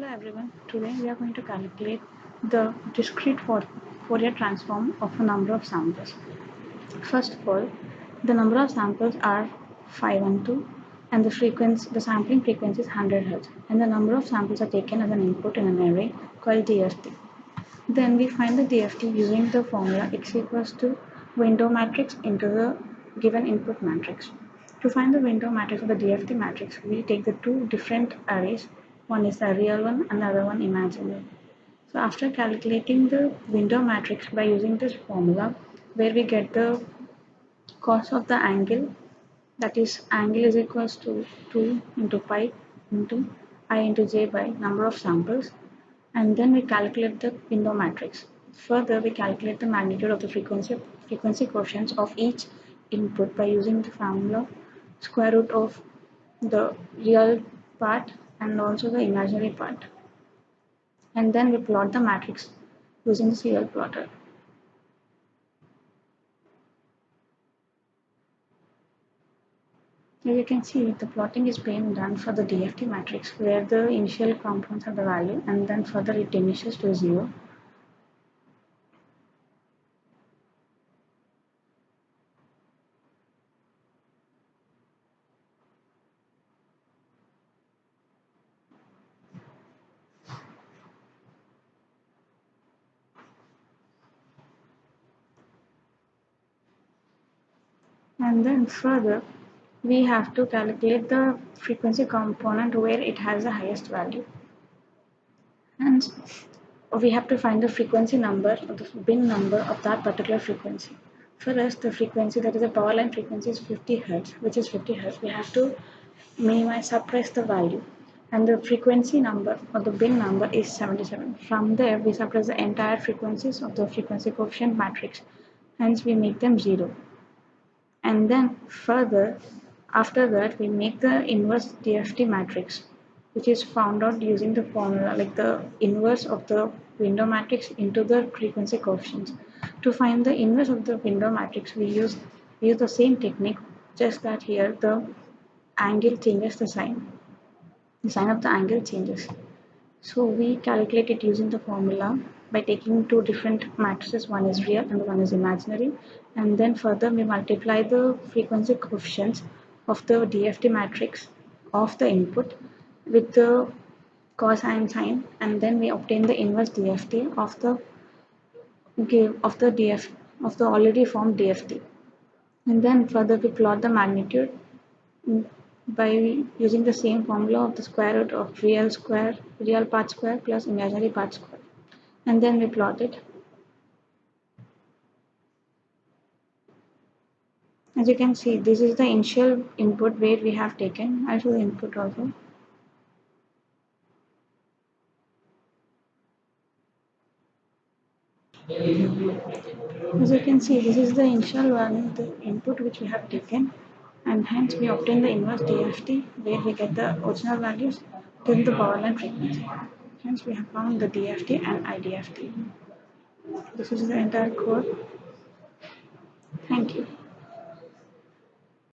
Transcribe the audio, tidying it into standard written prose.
Hello everyone, today we are going to calculate the discrete Fourier transform of a number of samples. First of all, the number of samples are 512 and the sampling frequency is 100 Hz and the number of samples are taken as an input in an array called DFT. Then we find the DFT using the formula x equals to window matrix into the given input matrix. To find the window matrix of the DFT matrix, we take the two different arrays. One is the real one and the other one imaginary. So after calculating the window matrix by using this formula, where we get the cos of the angle, that is angle is equals to 2 into pi into I into j by number of samples, and then we calculate the window matrix. Further, we calculate the magnitude of the frequency coefficients of each input by using the formula square root of the real part and also the imaginary part. And then we plot the matrix using the serial plotter. As you can see, the plotting is being done for the DFT matrix where the initial components have the value and then further it diminishes to 0. And then further, we have to calculate the frequency component where it has the highest value. And we have to find the frequency number or the bin number of that particular frequency. For us, the frequency that is the power line frequency is 50 Hz, which is 50 Hz. We have to suppress the value. And the frequency number or the bin number is 77. From there, we suppress the entire frequencies of the frequency coefficient matrix. Hence, we make them 0. And then further, after that, we make the inverse DFT matrix, which is found out using the formula like the inverse of the window matrix into the frequency coefficients. To find the inverse of the window matrix, we use the same technique, just that here the angle changes the sign. The sign of the angle changes. So we calculate it using the formula by taking two different matrices, one is real and one is imaginary, and then further we multiply the frequency coefficients of the DFT matrix of the input with the cosine sign, and then we obtain the inverse DFT of the already formed DFT. And then further we plot the magnitude by using the same formula of the square root of real part square plus imaginary part square, and then we plot it. As you can see, this is the initial input where we have taken. I'll show the input also. As you can see, this is the initial one, the input which we have taken, and hence we obtain the inverse DFT where we get the original values till the power line frequency. Hence we have found the DFT and IDFT. This is the entire code. Thank you.